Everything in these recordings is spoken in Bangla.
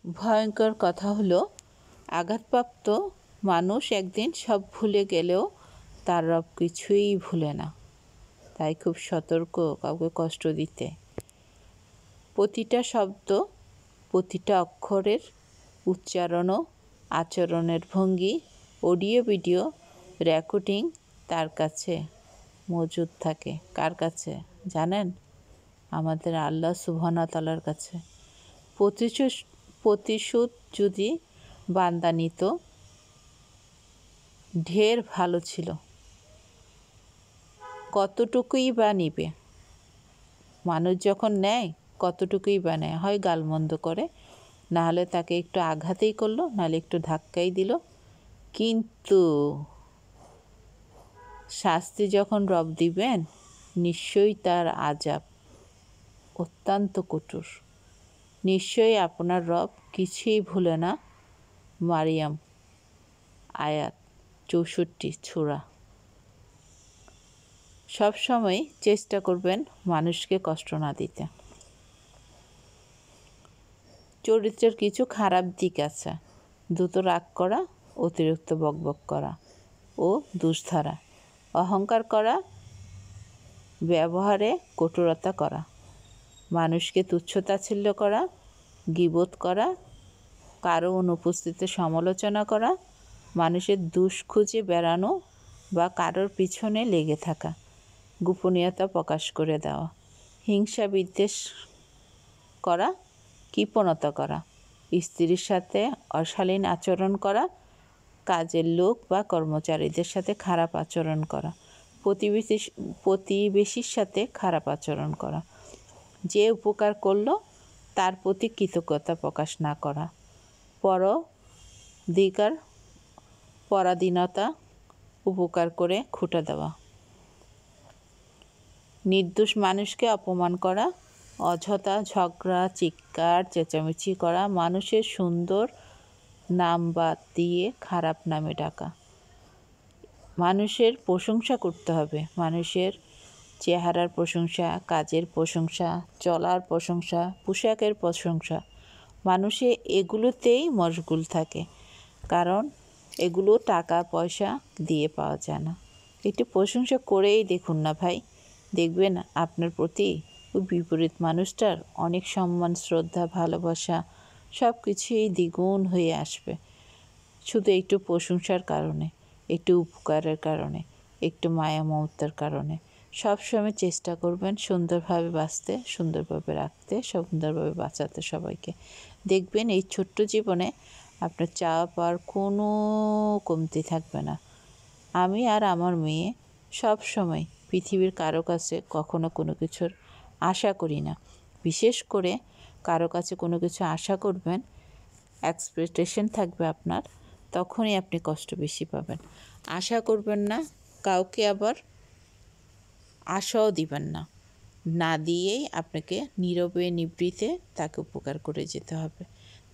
ভয়ঙ্কর কথা হলো, আঘাতপ্রাপ্ত মানুষ একদিন সব ভুলে গেলেও তার রব কিছুই ভুলে না। তাই খুব সতর্ক কাউকে কষ্ট দিতে। প্রতিটা শব্দ, প্রতিটা অক্ষরের উচ্চারণ ও আচরণের ভঙ্গি, অডিও ভিডিও রেকর্ডিং তার কাছে মজুদ থাকে। কার কাছে জানেন? আমাদের আল্লাহ সুবহানাহু ওয়া তাআলার কাছে। প্রতিশোধ যদি বান্দা নিত, ঢের ভালো ছিল। কতটুকুই বা নিবে? মানুষ যখন নেয় কতটুকুই বা নেয়, হয় গালমন্দ করে, নাহলে তাকে একটু আঘাতেই করলো, নাহলে একটু ধাক্কাই দিল। কিন্তু শাস্তি যখন রব দিবেন, নিশ্চয়ই তার আযাব অত্যন্ত কঠোর। নিশ্চয়ই আপনার রব কিছুই ভুলে না। মারিয়াম আয়াত ৬৪ সূরা। সবসময় চেষ্টা করবেন মানুষকে কষ্ট না দিতে। চরিত্রের কিছু খারাপ দিক আছে: দ্রুত রাগ করা, অতিরিক্ত বকবক করা ও দুষ্ধারা, অহংকার করা, ব্যবহারে কঠোরতা করা, মানুষকে তুচ্ছ-তাচ্ছিল্য করা, গীবত করা, কারো অনুপস্থিতিতে সমালোচনা করা, মানুষের দোষ খুঁজে বেড়ানো বা কারোর পিছনে লেগে থাকা, গোপনীয়তা প্রকাশ করে দেওয়া, হিংসা বিদ্বেষ করা, কৃপণতা করা, স্ত্রীর সাথে অশালীন আচরণ করা, কাজের লোক বা কর্মচারীদের সাথে খারাপ আচরণ করা, প্রতিবেশীর সাথে খারাপ আচরণ করা, যে উপকার করলো তার প্রতি কৃতজ্ঞতা প্রকাশ না করা, পরাধীনতা উপকার করে খুঁটে দেওয়া, নির্দোষ মানুষকে অপমান করা, অযথা ঝগড়া, চিৎকার, চেঁচামেচি করা, মানুষের সুন্দর নাম বাদ দিয়ে খারাপ নামে ডাকা। মানুষের প্রশংসা করতে হবে, মানুষের চেহারার প্রশংসা, কাজের প্রশংসা, চলার প্রশংসা, পোশাকের প্রশংসা। মানুষে এগুলোতেই মশগুল থাকে, কারণ এগুলো টাকা পয়সা দিয়ে পাওয়া যায় না। একটু প্রশংসা করেই দেখুন না ভাই, দেখবেন আপনার প্রতি ওই বিপরীত মানুষটার অনেক সম্মান, শ্রদ্ধা, ভালোবাসা সব কিছুই দ্বিগুণ হয়ে আসবে। শুধু একটু প্রশংসার কারণে, একটু উপকারের কারণে, একটু মায়া মমতার কারণে। সবসময় চেষ্টা করবেন সুন্দরভাবে বাঁচতে, সুন্দরভাবে রাখতে, সুন্দরভাবে বাঁচাতে সবাইকে। দেখবেন এই ছোট্ট জীবনে আপনার চাওয়া পাওয়ার কোনো কমতি থাকবে না। আমি আর আমার মেয়ে সব সময় পৃথিবীর কারো কাছে কখনো কোনো কিছুর আশা করি না। বিশেষ করে কারো কাছে কোনো কিছু আশা করবেন, এক্সপেকটেশন থাকবে আপনার, তখনই আপনি কষ্ট বেশি পাবেন। আশা করবেন না, কাউকে আবার আশাও দিবেন না। না দিয়েই আপনাকে নীরবে নিভৃতে তাকে উপকার করে যেতে হবে।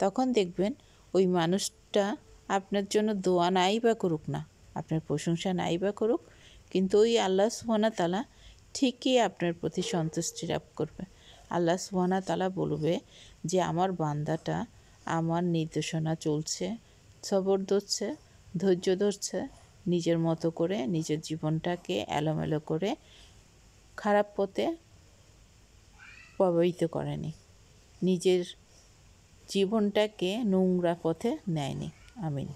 তখন দেখবেন ওই মানুষটা আপনার জন্য দোয়া নাই বা করুক না, আপনার প্রশংসা নাই বা করুক, কিন্তু ওই আল্লাহ সুবহানাহু ওয়া তাআলা ঠিকই আপনার প্রতি সন্তুষ্টি লাভ করবে। আল্লাহ সুবহানাহু ওয়া তাআলা বলবে যে আমার বান্দাটা আমার নির্দেশনা চলছে, সবর ধরছে, ধৈর্য ধরছে, নিজের মতো করে নিজের জীবনটাকে এলোমেলো করে খারাপ পথে প্রবাহিত করেনি, নিজের জীবনটাকে নোংরা পথে নেয়নি। আমিন।